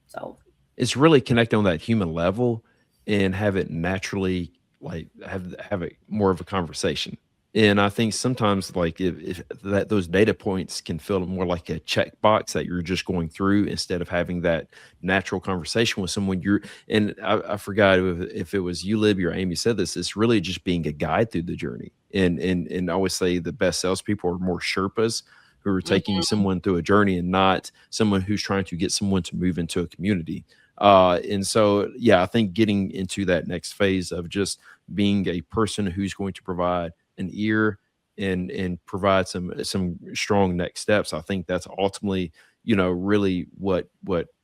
So it's really connect on that human level and have it naturally, like have it more of a conversation. And I think sometimes, like, if that those data points can feel more like a checkbox that you're just going through, instead of having that natural conversation with someone. And I forgot if it was you, Libby, or Amy said this. It's really just being a guide through the journey. And I always say the best salespeople are more Sherpas, who are taking someone through a journey, and not someone who's trying to get someone to move into a community. And so, yeah, I think getting into that next phase of just being a person who's going to provide an ear and provide some strong next steps. I think that's ultimately, really what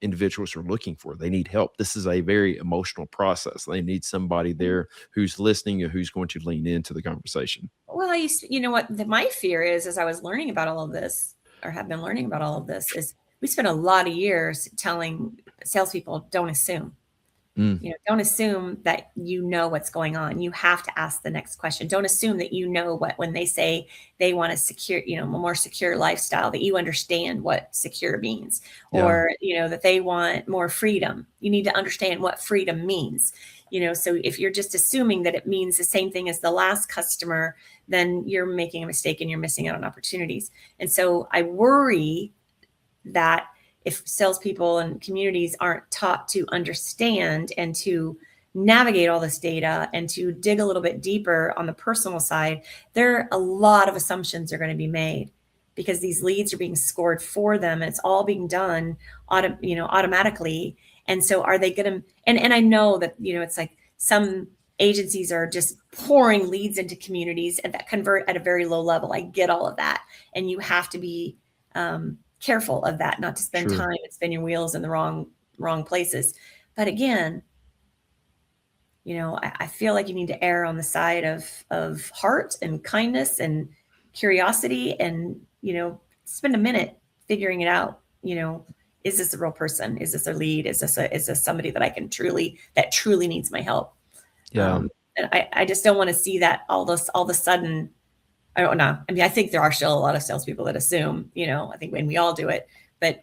individuals are looking for. They need help. This is a very emotional process. They need somebody there who's listening and who's going to lean into the conversation. Well, my fear is, as I was learning about all of this, or have been learning about all of this, is we spent a lot of years telling salespeople, don't assume. Don't assume that what's going on. You have to ask the next question. Don't assume that when they say they want a secure, a more secure lifestyle, that you understand what secure means, or, that they want more freedom. You need to understand what freedom means. So if you're just assuming that it means the same thing as the last customer, then you're making a mistake and you're missing out on opportunities. And so I worry that if salespeople and communities aren't taught to understand and to navigate all this data and to dig a little bit deeper on the personal side, there are a lot of assumptions are going to be made, because these leads are being scored for them. And it's all being done automatically. And so are they going to, and I know that, it's like some agencies are just pouring leads into communities and that convert at a very low level. I get all of that. And you have to be, careful of that, not to spend time and spin your wheels in the wrong places. But again, I feel like you need to err on the side of heart and kindness and curiosity, and spend a minute figuring it out. Is this a real person? Is this a lead? Is this somebody that I can truly needs my help? And I just don't want to see that all of a sudden. I don't know. I think there are still a lot of salespeople that assume, I think when we all do it, but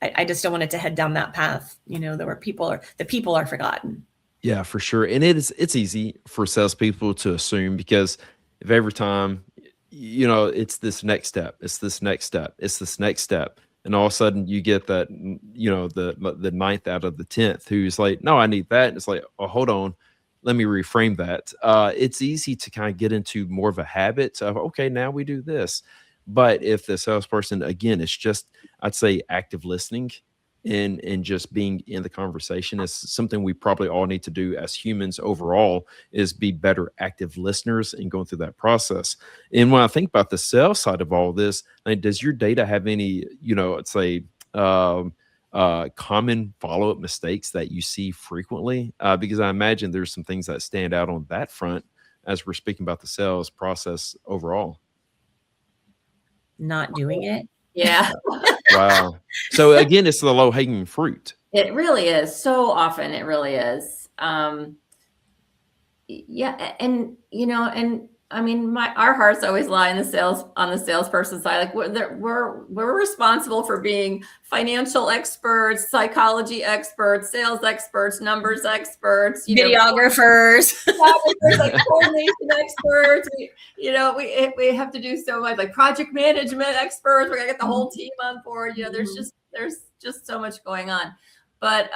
I just don't want it to head down that path, where the people are forgotten. Yeah, for sure. And it's easy for salespeople to assume because if every time, it's this next step, it's this next step, it's this next step, and all of a sudden you get that, the ninth out of the 10th who's like, no, I need that. And it's like, oh, hold on, let me reframe that. It's easy to kind of get into more of a habit of, okay, now we do this. But if the salesperson, again, it's just, I'd say active listening and just being in the conversation is something we probably all need to do as humans overall, is be better active listeners and going through that process. And when I think about the sales side of all this, like, does your data have any, let's say, um, common follow-up mistakes that you see frequently? Because I imagine there's some things that stand out on that front as we're speaking about the sales process overall. Not doing it. Yeah. Wow. So again, it's the low hanging fruit. It really is. So often it really is. Yeah. And, and I mean, our hearts always lie on the salesperson side. Like we're responsible for being financial experts, psychology experts, sales experts, numbers experts, videographers, like coordination experts. We have to do so much, like project management experts. We're gonna get the whole team on board. There's just so much going on. But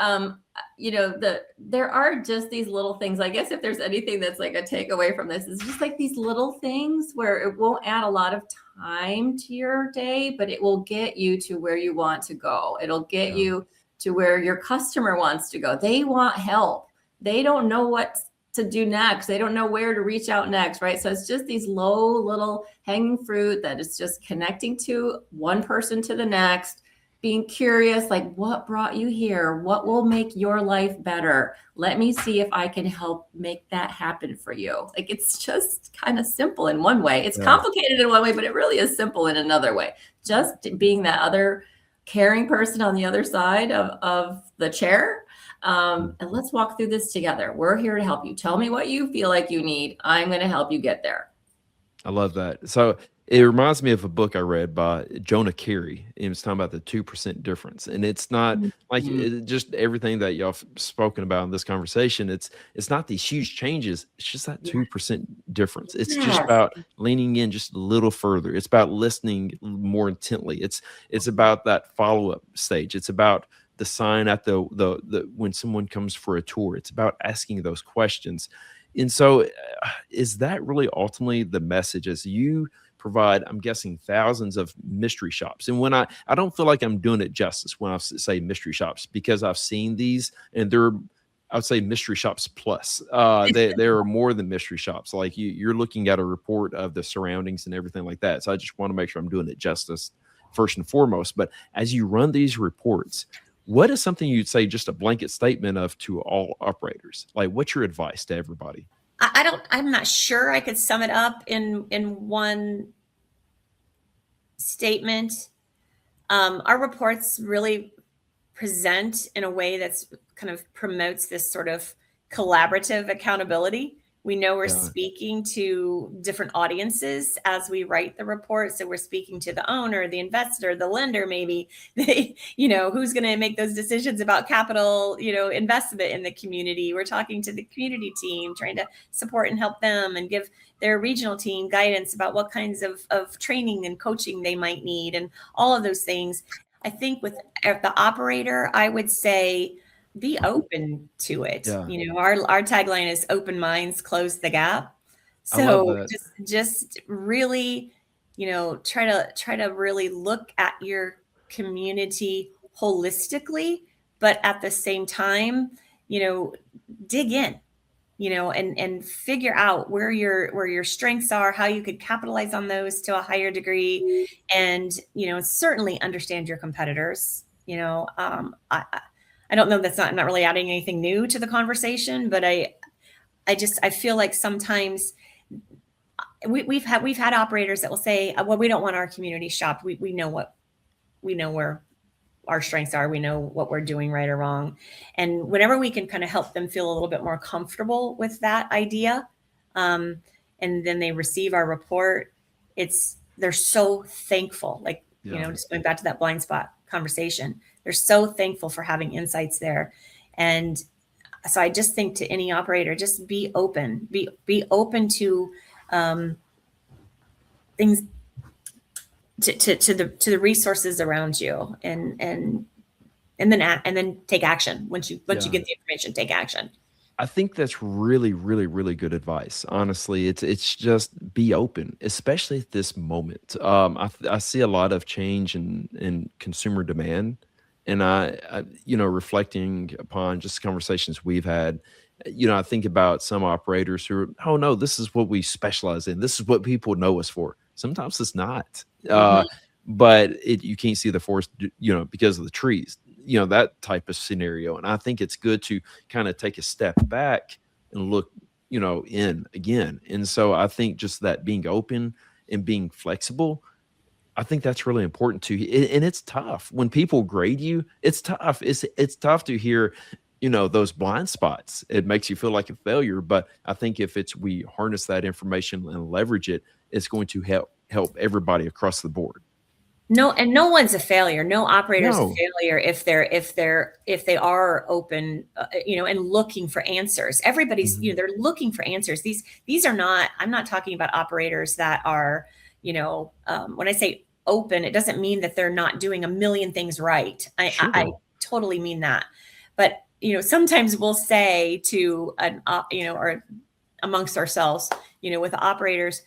there are just these little things. I guess if there's anything that's like a takeaway from this, is just like these little things where it won't add a lot of time to your day, but it will get you to where you want to go. It'll get you to where your customer wants to go. They want help. They don't know what to do next. They don't know where to reach out next, right? So it's just these low little hanging fruit that is just connecting to one person to the next, being curious, like, what brought you here? What will make your life better? Let me see if I can help make that happen for you. Like, it's just kind of simple in one way. It's complicated in one way, but it really is simple in another way. Just being that other caring person on the other side of the chair. And let's walk through this together. We're here to help you. Tell me what you feel like you need. I'm going to help you get there. I love that. So it reminds me of a book I read by Jonah Carey. It was talking about the 2% difference. And it's not like just everything that y'all have spoken about in this conversation. It's not these huge changes. It's just that 2% difference. It's just about leaning in just a little further. It's about listening more intently. It's about that follow-up stage. It's about the sign at the when someone comes for a tour. It's about asking those questions. And so is that really ultimately the message as you provide, I'm guessing, thousands of mystery shops? And when I don't feel like I'm doing it justice when I say mystery shops, because I've seen these and they're, I would say, mystery shops plus. They are more than mystery shops. Like you're looking at a report of the surroundings and everything like that. So I just want to make sure I'm doing it justice first and foremost. But as you run these reports, what is something you'd say, just a blanket statement of to all operators? Like, what's your advice to everybody? I'm not sure I could sum it up in one statement. Our reports really present in a way that's kind of promotes this sort of collaborative accountability. We know we're speaking to different audiences as we write the report. So we're speaking to the owner, the investor, the lender, maybe, who's going to make those decisions about capital, investment in the community. We're talking to the community team, trying to support and help them and give their regional team guidance about what kinds of training and coaching they might need and all of those things. I think with the operator, I would say, be open to it. Our tagline is open minds, close the gap. So just really, try to really look at your community holistically, but at the same time, dig in, and figure out where your strengths are, how you could capitalize on those to a higher degree, and certainly understand your competitors. I don't know, that's not really adding anything new to the conversation, but I feel like sometimes we've had operators that will say, well, we don't want our community shopped. We know where our strengths are. We know what we're doing right or wrong. And whenever we can kind of help them feel a little bit more comfortable with that idea, and then they receive our report, they're so thankful. Like, just going back to that blind spot conversation, they're so thankful for having insights there. And So I just think to any operator, just be open, be open to things, to the resources around you, and then take action. Once you get the information, take action. I think that's really, really, really good advice. Honestly, it's just be open, especially at this moment. I see a lot of change in consumer demand, and reflecting upon just conversations we've had, I think about some operators who are, oh no, this is what we specialize in. This is what people know us for. Sometimes it's not, Mhm. but you can't see the forest, because of the trees. That type of scenario, and I think it's good to kind of take a step back and look, in again. And so I think just that being open and being flexible, I think that's really important too. And it's tough when people grade you. It's tough. It's tough to hear, those blind spots. It makes you feel like a failure. But I think if we harness that information and leverage it, it's going to help everybody across the board. No, and no one's a failure. No operator's a No. failure if they are open, and looking for answers. Everybody's, Mhm. they're looking for answers. These are not. I'm not talking about operators that are, when I say open, it doesn't mean that they're not doing a million things right. I Sure. totally mean that. But sometimes we'll say to or amongst ourselves, with operators,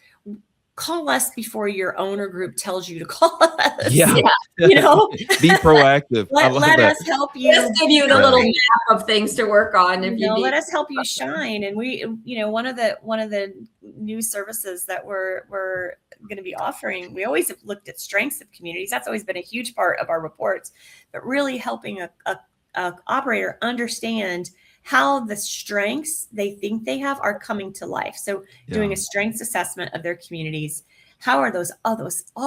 call us before your owner group tells you to call us. Yeah. Be proactive. I love Let that. us help you. Just give you the little map of things to work on if you need. Let us help you shine. And we, one of the new services that we're going to be offering, we always have looked at strengths of communities. That's always been a huge part of our reports, but really helping a operator understand how the strengths they think they have are coming to life. So doing a strengths assessment of their communities. How are all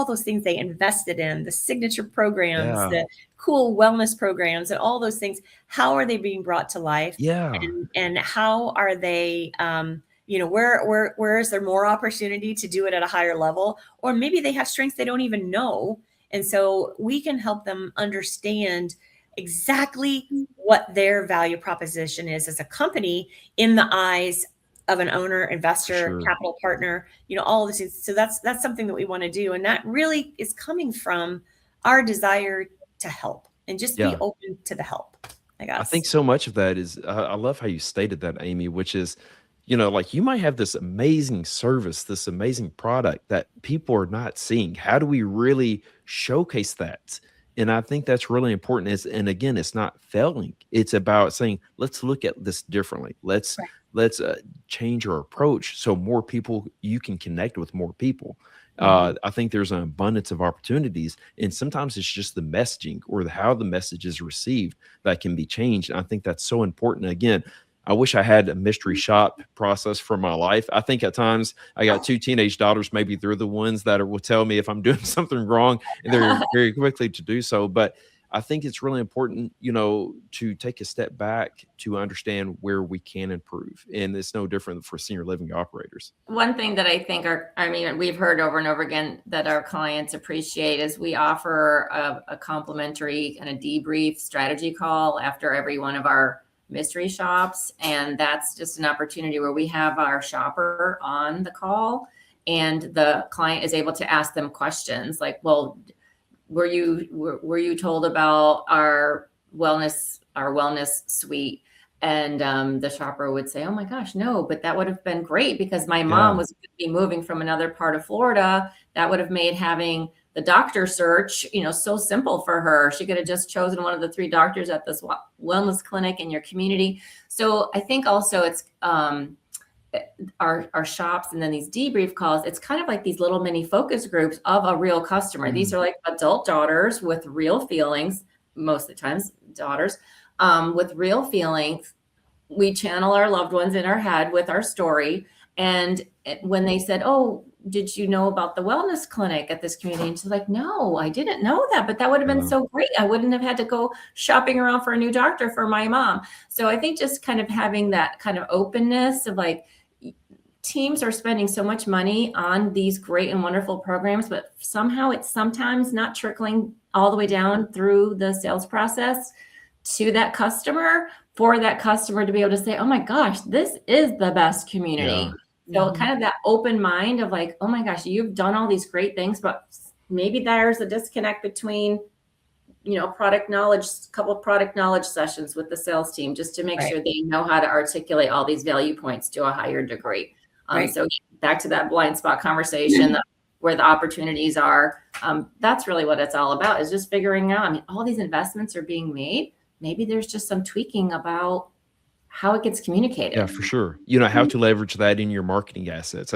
those things they invested in, the signature programs, the cool wellness programs, and all those things, how are they being brought to life? Yeah. And how are they, where is there more opportunity to do it at a higher level? Or maybe they have strengths they don't even know. And so we can help them understand exactly what their value proposition is as a company in the eyes of an owner, investor, capital partner, all of this. So that's something that we want to do. And that really is coming from our desire to help and just be open to the help, I guess. I think so much of that is, I love how you stated that, Amy, which is, like you might have this amazing service, this amazing product that people are not seeing. How do we really showcase that? And I think that's really important. And again, it's not failing. It's about saying, let's look at this differently. Let's change our approach so more people, you can connect with more people. I think there's an abundance of opportunities, and sometimes it's just the messaging or how the message is received that can be changed. And I think that's so important. Again, I wish I had a mystery shop process for my life. I think at times I got 2 teenage daughters. Maybe they're the ones that will tell me if I'm doing something wrong, and they're very quickly to do so. But I think it's really important, to take a step back to understand where we can improve. And it's no different for senior living operators. One thing that I think we've heard over and over again that our clients appreciate is we offer a complimentary kind of debrief strategy call after every one of our mystery shops. And that's just an opportunity where we have our shopper on the call and the client is able to ask them questions like, well, were you told about our wellness suite? And the shopper would say, oh my gosh, no, but that would have been great because my mom was going to be moving from another part of Florida. That would have made having the doctor search, so simple for her. She could have just chosen one of the 3 doctors at this wellness clinic in your community. So I think also it's our shops and then these debrief calls, it's kind of like these little mini focus groups of a real customer. These are like adult daughters with real feelings, most of the times daughters with real feelings. We channel our loved ones in our head with our story. And when they said, oh, did you know about the wellness clinic at this community? And she's like, no, I didn't know that, but that would have been so great. I wouldn't have had to go shopping around for a new doctor for my mom. So I think just kind of having that kind of openness of like, teams are spending so much money on these great and wonderful programs, but somehow it's sometimes not trickling all the way down through the sales process to that customer. for that customer to be able to say, oh my gosh, this is the best community. So kind of that open mind of like, oh my gosh, you've done all these great things, but maybe there's a disconnect between, product knowledge, couple of product knowledge sessions with the sales team, just to make sure they know how to articulate all these value points to a higher degree. So back to that blind spot conversation, where the opportunities are. That's really what it's all about, is just figuring out, all these investments are being made. Maybe there's just some tweaking about how it gets communicated. Yeah, for sure. How to leverage that in your marketing assets,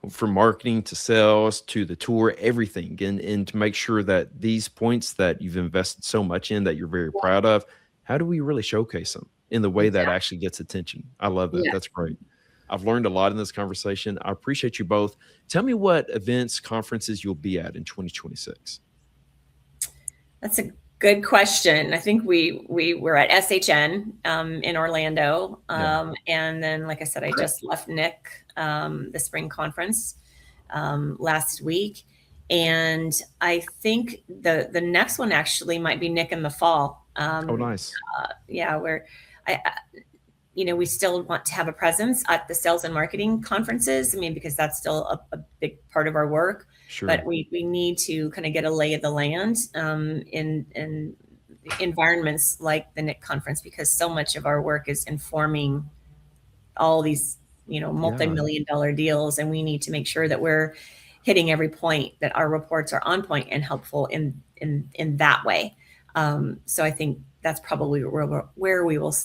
from marketing to sales to the tour, everything. And to make sure that these points that you've invested so much in, that you're very proud of, how do we really showcase them in the way that actually gets attention? I love that. That's great. I've learned a lot in this conversation. I appreciate you both. Tell me what events, conferences you'll be at in 2026. That's a good question. I think we were at SHN in Orlando. And then, like I said, I just left Nick, the spring conference last week. And I think the next one actually might be Nick in the fall. Oh, nice. Where we still want to have a presence at the sales and marketing conferences. Because that's still a big part of our work. Sure. But we need to kind of get a lay of the land in environments like the NIC conference, because so much of our work is informing all these, multi-million-dollar deals. And we need to make sure that we're hitting every point, that our reports are on point and helpful in that way. So I think that's probably where we will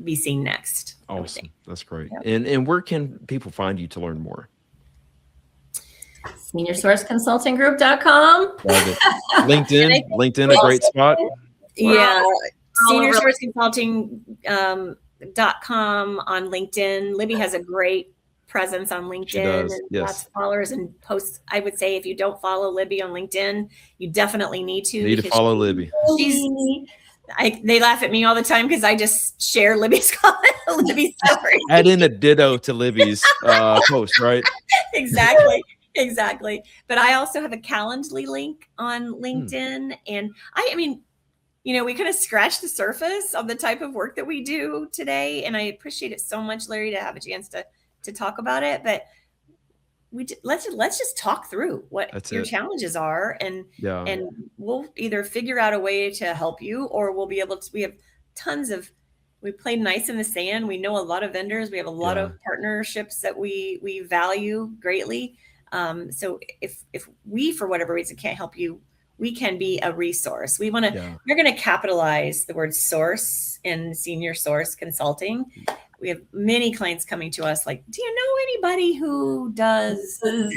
be seen next. Awesome. That's great. And where can people find you to learn more? SeniorSourceConsultingGroup.com. Love it. LinkedIn, a great spot. Yeah. SeniorSourceConsulting.com on LinkedIn. Libby has a great presence on LinkedIn. And lots of followers and posts. I would say if you don't follow Libby on LinkedIn, you definitely need to. Need to follow Libby. They laugh at me all the time because I just share Libby's story. Add in a ditto to Libby's post, right? Exactly. But I also have a Calendly link on LinkedIn. And we kind of scratched the surface of the type of work that we do today. And I appreciate it so much, Larry, to have a chance to talk about it. But let's just talk through what your challenges are. And we'll either figure out a way to help you, or we'll be able to, we play nice in the sand. We know a lot of vendors. We have a lot of partnerships that we value greatly. So if we, for whatever reason, can't help you, we can be a resource. We're going to capitalize the word source in Senior Source Consulting. We have many clients coming to us like, do you know anybody who does this?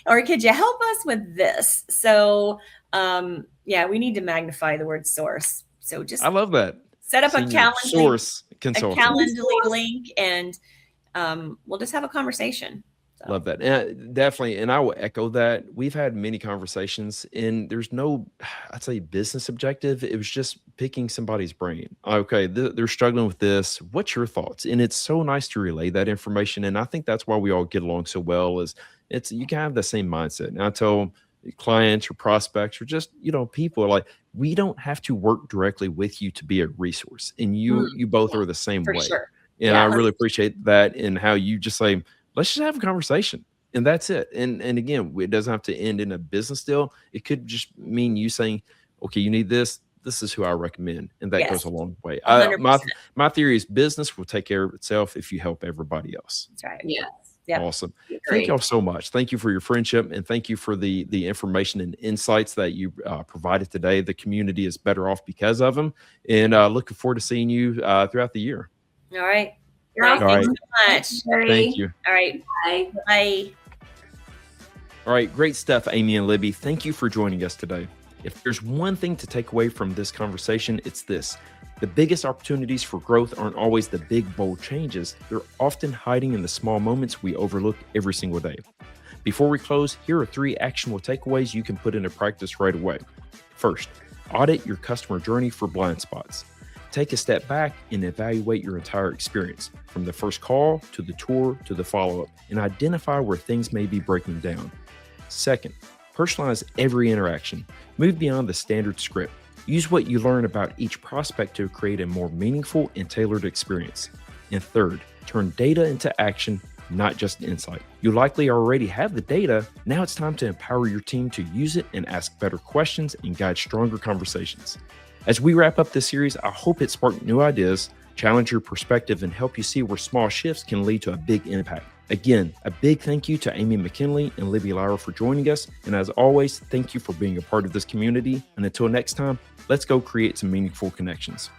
Or could you help us with this? So, we need to magnify the word source. So I love that. Set up Senior Source Consulting. A Calendly link, and we'll just have a conversation. So. Love that. And definitely. And I will echo that. We've had many conversations, and there's no, I'd say, business objective. It was just picking somebody's brain. Okay, they're struggling with this. What's your thoughts? And it's so nice to relay that information. And I think that's why we all get along so well, is you can have the same mindset. And I tell clients or prospects or just, people, like, we don't have to work directly with you to be a resource. And you both are the same way. Sure. And I really appreciate that, and how you just say, let's just have a conversation, and that's it. And again, it doesn't have to end in a business deal. It could just mean you saying, okay, you need this. This is who I recommend. And that goes a long way. My theory is business will take care of itself if you help everybody else. That's right. Yes. Yep. Awesome. Thank y'all so much. Thank you for your friendship, and thank you for the information and insights that you provided today. The community is better off because of them, and looking forward to seeing you throughout the year. All right. Thank you so much. Thank you. All right. Bye. Bye. All right. Great stuff, Amy and Libby. Thank you for joining us today. If there's one thing to take away from this conversation, it's this. The biggest opportunities for growth aren't always the big, bold changes. They're often hiding in the small moments we overlook every single day. Before we close, here are 3 actionable takeaways you can put into practice right away. First, audit your customer journey for blind spots. Take a step back and evaluate your entire experience, from the first call to the tour to the follow-up, and identify where things may be breaking down. Second, personalize every interaction. Move beyond the standard script. Use what you learn about each prospect to create a more meaningful and tailored experience. And third, turn data into action, not just insight. You likely already have the data. Now it's time to empower your team to use it and ask better questions and guide stronger conversations. As we wrap up this series, I hope it sparked new ideas, challenge your perspective, and help you see where small shifts can lead to a big impact. Again, a big thank you to Amy McKinley and Libby Lauer for joining us. And as always, thank you for being a part of this community. And until next time, let's go create some meaningful connections.